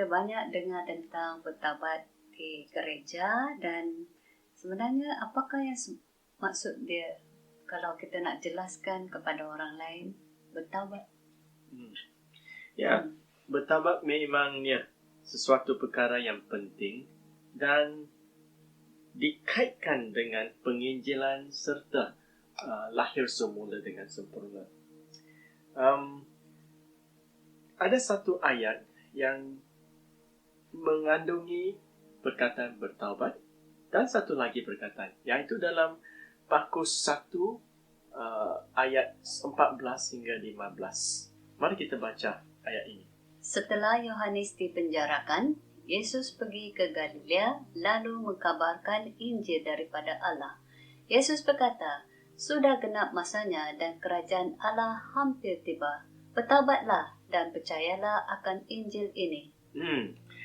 kita banyak dengar tentang bertaubat di gereja, dan sebenarnya apakah yang maksud dia kalau kita nak jelaskan kepada orang lain bertaubat? Ya, bertaubat memangnya sesuatu perkara yang penting dan dikaitkan dengan penginjilan serta lahir semula dengan sempurna. Ada satu ayat yang mengandungi perkataan bertaubat dan satu lagi perkataan, iaitu dalam Markus 1 ayat 14 hingga 15. Mari kita baca ayat ini. Setelah Yohanes dipenjarakan, Yesus pergi ke Galilea lalu mengabarkan Injil daripada Allah. Yesus berkata, "Sudah genap masanya dan kerajaan Allah hampir tiba. Bertaubatlah dan percayalah akan Injil ini."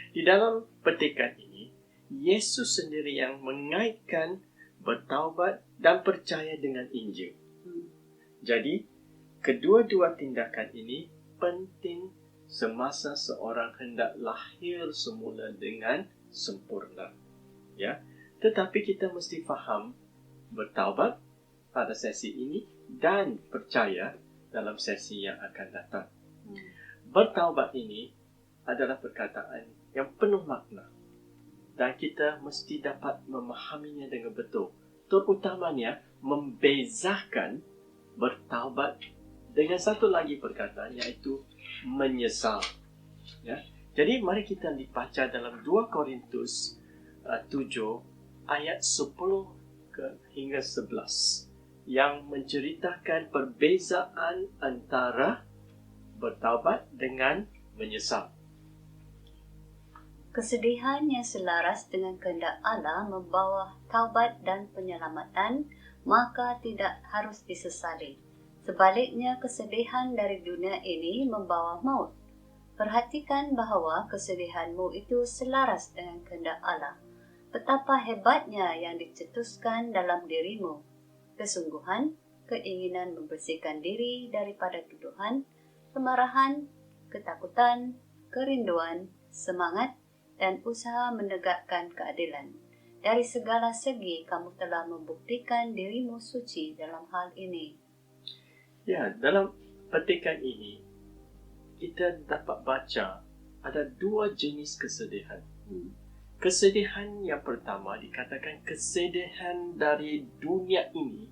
Di dalam petikan ini, Yesus sendiri yang mengaitkan bertaubat dan percaya dengan Injil. Jadi, kedua-dua tindakan ini penting semasa seorang hendak lahir semula dengan sempurna. Ya, tetapi kita mesti faham bertaubat pada sesi ini dan percaya dalam sesi yang akan datang. Bertaubat ini adalah perkataan yang penuh makna dan kita mesti dapat memahaminya dengan betul. Terutamanya membezakan bertaubat dengan satu lagi perkataan, iaitu menyesal. Ya. Jadi mari kita baca dalam 2 Korintus 7 ayat 10 hingga 11 yang menceritakan perbezaan antara bertaubat dengan menyesal. Kesedihan yang selaras dengan kehendak Allah membawa taubat dan penyelamatan, maka tidak harus disesali. Sebaliknya, kesedihan dari dunia ini membawa maut. Perhatikan bahawa kesedihanmu itu selaras dengan kehendak Allah. Betapa hebatnya yang dicetuskan dalam dirimu. Kesungguhan, keinginan membersihkan diri daripada tuduhan, kemarahan, ketakutan, kerinduan, semangat, dan usaha menegakkan keadilan. Dari segala segi, kamu telah membuktikan dirimu suci dalam hal ini. Ya, dalam petikan ini, kita dapat baca ada 2 jenis kesedihan. Kesedihan yang pertama dikatakan kesedihan dari dunia ini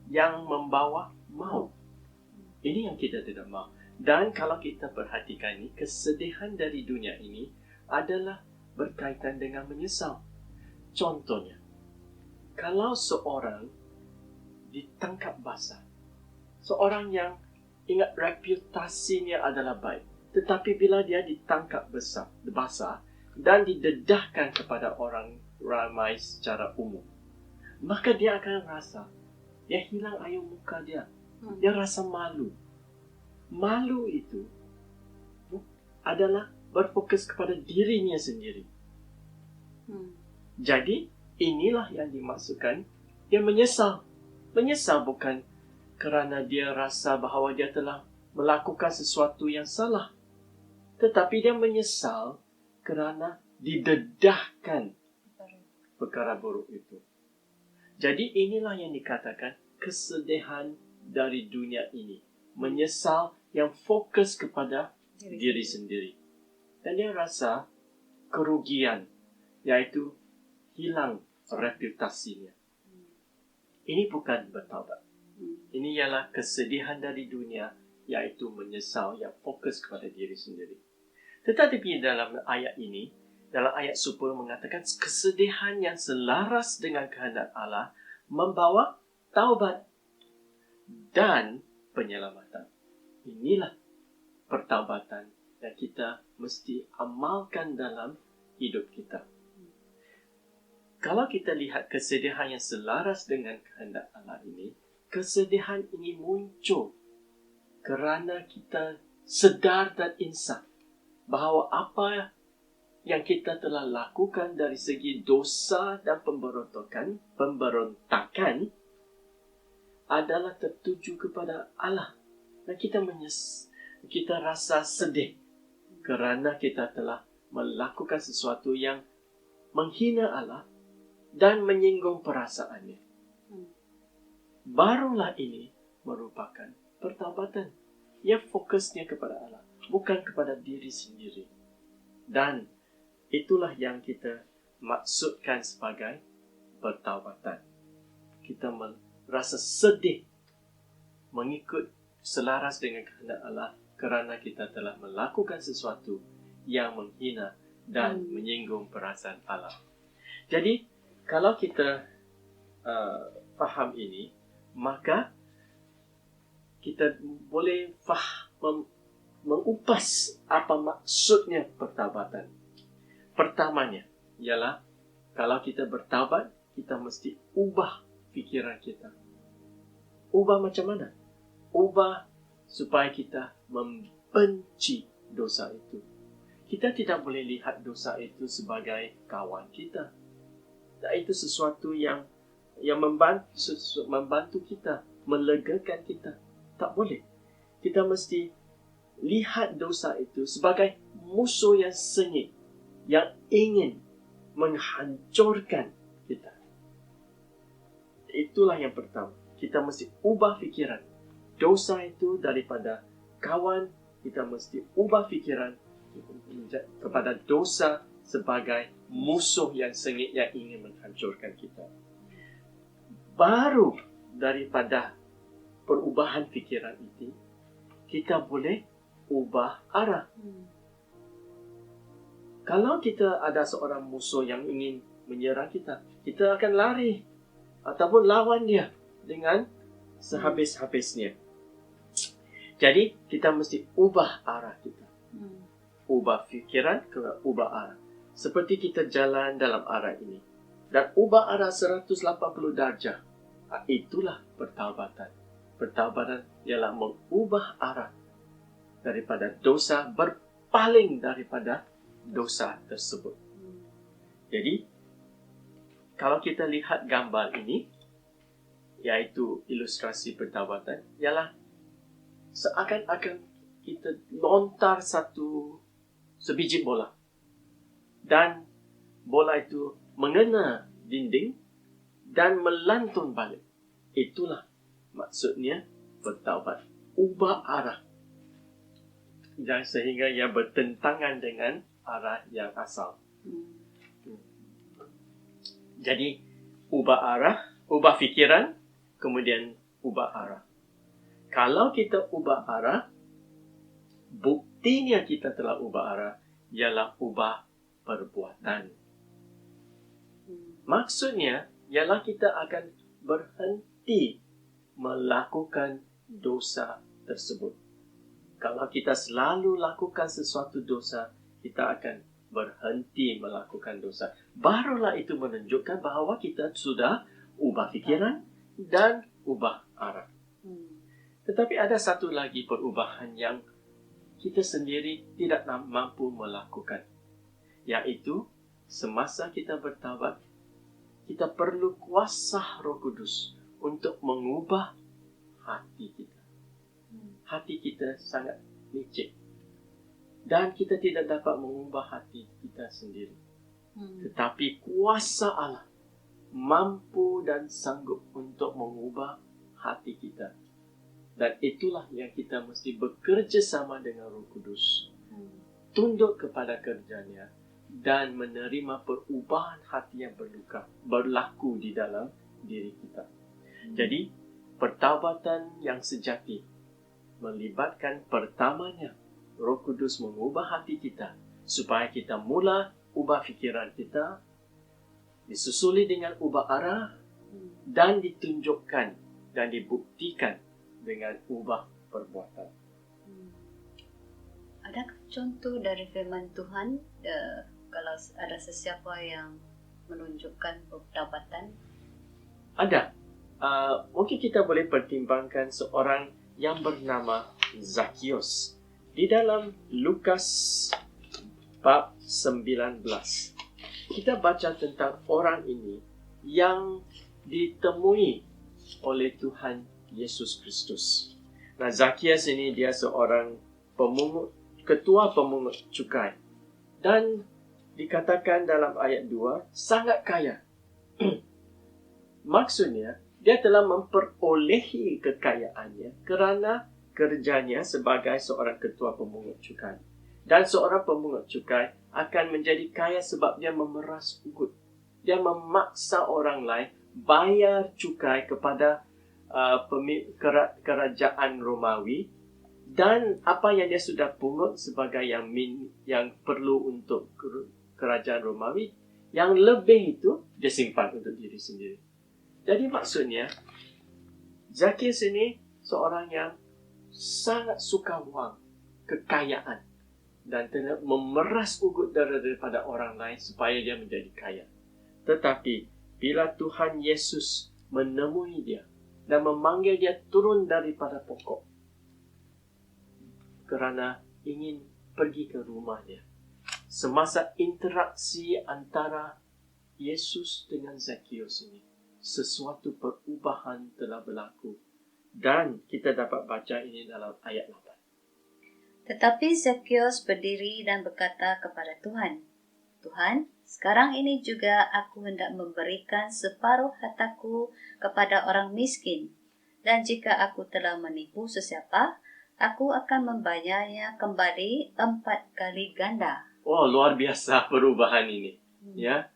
yang membawa maut. Ini yang kita tidak mahu. Dan kalau kita perhatikan ini, kesedihan dari dunia ini adalah berkaitan dengan menyesal. Contohnya, kalau seorang ditangkap basah, seorang yang ingat reputasinya adalah baik, tetapi bila dia ditangkap basah dan didedahkan kepada orang ramai secara umum, maka dia akan rasa dia hilang air muka dia. Dia rasa malu. Malu itu adalah berfokus kepada dirinya sendiri. Jadi inilah yang dimaksudkan dia menyesal. Menyesal bukan kerana dia rasa bahawa dia telah melakukan sesuatu yang salah, tetapi dia menyesal kerana didedahkan perkara buruk itu. Jadi inilah yang dikatakan kesedihan dari dunia ini. Menyesal yang fokus kepada diri sendiri. Dan dia rasa kerugian, iaitu hilang reputasinya. Ini bukan bertaubat. Ini ialah kesedihan dari dunia, iaitu menyesal yang fokus kepada diri sendiri. Tetapi dalam ayat ini, dalam ayat 10 mengatakan kesedihan yang selaras dengan kehendak Allah membawa taubat dan penyelamatan. Inilah pertaubatan yang kita mesti amalkan dalam hidup kita. Kalau kita lihat kesedihan yang selaras dengan kehendak Allah ini, kesedihan ini muncul kerana kita sedar dan insaf bahawa apa yang kita telah lakukan dari segi dosa dan pemberontakan adalah tertuju kepada Allah. Dan kita rasa sedih kerana kita telah melakukan sesuatu yang menghina Allah dan menyinggung perasaannya. Barulah ini merupakan pertaubatan yang fokusnya kepada Allah, bukan kepada diri sendiri. Dan itulah yang kita maksudkan sebagai pertaubatan. Kita merasa sedih mengikut selaras dengan kehendak Allah kerana kita telah melakukan sesuatu yang menghina dan menyinggung perasaan Allah. Jadi, kalau kita faham ini, maka kita boleh mengupas apa maksudnya pertaubatan. Pertamanya ialah kalau kita bertaubat, kita mesti ubah fikiran kita. Ubah macam mana? Ubah supaya kita membenci dosa itu. Kita tidak boleh lihat dosa itu sebagai kawan kita. Dan itu sesuatu yang membantu kita, melegakan kita. Tak boleh. Kita mesti lihat dosa itu sebagai musuh yang sengit, yang ingin menghancurkan kita. Itulah yang pertama. Kita mesti ubah fikiran. Dosa itu daripada kawan, kita mesti ubah fikiran kepada dosa sebagai musuh yang sengit yang ingin menghancurkan kita. Baru daripada perubahan fikiran itu, kita boleh ubah arah. Kalau kita ada seorang musuh yang ingin menyerang kita, kita akan lari ataupun lawan dia dengan sehabis-habisnya. Jadi, kita mesti ubah arah kita. Ubah fikiran ke ubah arah. Seperti kita jalan dalam arah ini. Dan ubah arah 180 darjah. Itulah pertaubatan. Pertaubatan ialah mengubah arah daripada dosa, berpaling daripada dosa tersebut. Jadi, kalau kita lihat gambar ini, iaitu ilustrasi pertaubatan, ialah seakan-akan kita lontar sebiji bola. Dan bola itu mengena dinding dan melantun balik. Itulah maksudnya bertaubat. Ubah arah. Dan sehingga ia bertentangan dengan arah yang asal. Jadi, ubah arah, ubah fikiran, kemudian ubah arah. Kalau kita ubah arah, buktinya kita telah ubah arah ialah ubah perbuatan. Maksudnya ialah kita akan berhenti melakukan dosa tersebut. Kalau kita selalu lakukan sesuatu dosa, kita akan berhenti melakukan dosa. Barulah itu menunjukkan bahawa kita sudah ubah fikiran dan ubah arah. Tetapi ada satu lagi perubahan yang kita sendiri tidak mampu melakukan. Iaitu, semasa kita bertaubat, kita perlu kuasa Roh Kudus untuk mengubah hati kita. Hati kita sangat licik. Dan kita tidak dapat mengubah hati kita sendiri. Tetapi kuasa Allah mampu dan sanggup untuk mengubah hati kita. Dan itulah yang kita mesti bekerja sama dengan Roh Kudus. Tunduk kepada kerjanya dan menerima perubahan hati yang berlaku di dalam diri kita. Jadi, pertaubatan yang sejati melibatkan pertamanya Roh Kudus mengubah hati kita supaya kita mula ubah fikiran kita, disusuli dengan ubah arah, dan ditunjukkan dan dibuktikan dengan ubah perbuatan. Adakah contoh dari firman Tuhan kalau ada sesiapa yang menunjukkan pertobatan? Ada. Mungkin kita boleh pertimbangkan seorang yang bernama Zakius. Di dalam Lukas bab 19, kita baca tentang orang ini yang ditemui oleh Tuhan Yesus Kristus. Nah, Zakius ini dia seorang ketua pemungut cukai. Dan dikatakan dalam ayat 2, sangat kaya. Maksudnya, dia telah memperolehi kekayaannya kerana kerjanya sebagai seorang ketua pemungut cukai. Dan seorang pemungut cukai akan menjadi kaya sebab dia memeras ugut. Dia memaksa orang lain bayar cukai kepada kerajaan Romawi, dan apa yang dia sudah pungut sebagai yang perlu untuk kerajaan Romawi, yang lebih itu dia simpan untuk diri sendiri. Jadi maksudnya, Zacchaeus ini seorang yang sangat suka wang, kekayaan, dan memeras ugut daripada orang lain supaya dia menjadi kaya. Tetapi bila Tuhan Yesus menemui dia dan memanggil dia turun daripada pokok kerana ingin pergi ke rumahnya, semasa interaksi antara Yesus dengan Zacchaeus ini, sesuatu perubahan telah berlaku. Dan kita dapat baca ini dalam ayat 8. Tetapi Zacchaeus berdiri dan berkata kepada Tuhan, Tuhan, sekarang ini juga aku hendak memberikan separuh hartaku kepada orang miskin. Dan jika aku telah menipu sesiapa, aku akan membayarnya kembali 4 kali ganda. Oh, luar biasa perubahan ini. Ya,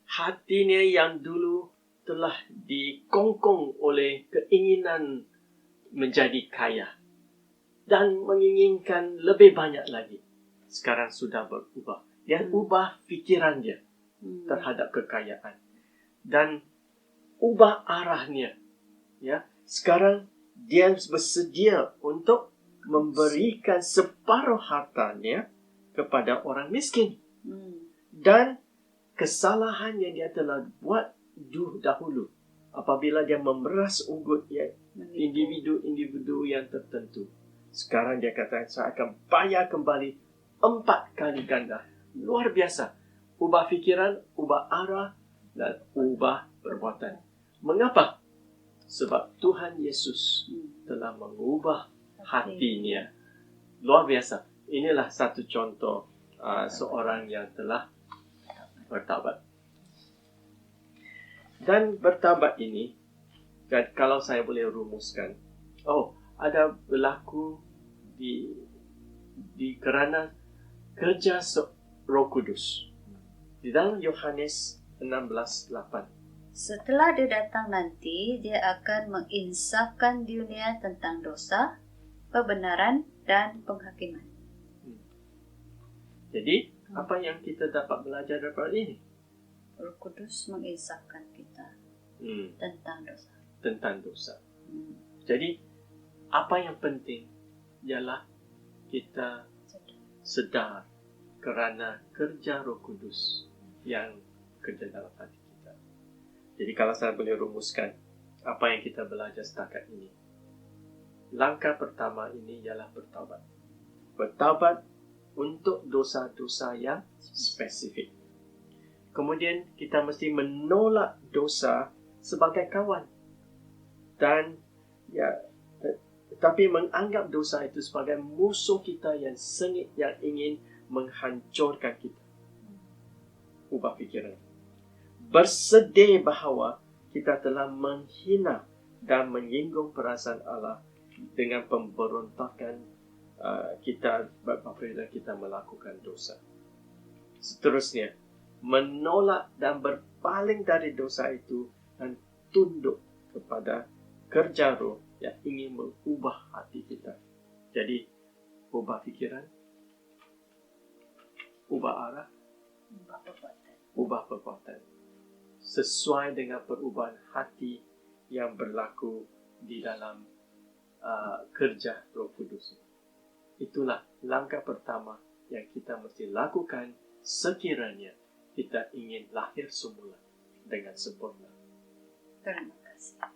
hatinya yang dulu telah dikongkong oleh keinginan menjadi kaya dan menginginkan lebih banyak lagi, sekarang sudah berubah. Dia ubah fikiran dia terhadap kekayaan dan ubah arahnya. Ya, sekarang dia bersedia untuk memberikan separuh hartanya kepada orang miskin. Dan kesalahan yang dia telah buat dahulu, apabila dia memeras ugut individu-individu yang tertentu, sekarang dia kata, saya akan bayar kembali 4 kali ganda. Luar biasa. Ubah fikiran, ubah arah, dan ubah perbuatan. Mengapa? Sebab Tuhan Yesus telah mengubah hatinya. Luar biasa. Inilah satu contoh seorang yang telah bertaubat. Dan bertaubat ini, kalau saya boleh rumuskan, ada berlaku di kerana kerja Roh Kudus. Di dalam Yohanes 16:8. Setelah dia datang nanti, dia akan menginsafkan dunia tentang dosa, kebenaran, dan penghakiman. Jadi, apa yang kita dapat belajar daripada ini? Roh Kudus menginsafkan kita tentang dosa. Tentang dosa. Jadi, apa yang penting ialah kita sedar kerana kerja Roh Kudus yang kerja dalam hati kita. Jadi kalau saya boleh rumuskan apa yang kita belajar setakat ini, langkah pertama ini ialah bertaubat. Bertaubat untuk dosa-dosa yang spesifik. Kemudian kita mesti menolak dosa sebagai kawan. Dan tetapi menganggap dosa itu sebagai musuh kita yang sengit, yang ingin menghancurkan kita. Ubah fikiran. Bersedih bahawa kita telah menghina dan menyinggung perasaan Allah dengan pemberontakan kita apabila kita melakukan dosa. Seterusnya, menolak dan berpaling dari dosa itu dan tunduk kepada kerja Roh yang ingin mengubah hati kita. Jadi, ubah fikiran, ubah arah, ubah perbuatan. Sesuai dengan perubahan hati yang berlaku di dalam kerja Roh Kudus. Itulah langkah pertama yang kita mesti lakukan sekiranya kita ingin lahir semula dengan sempurna. Terima kasih.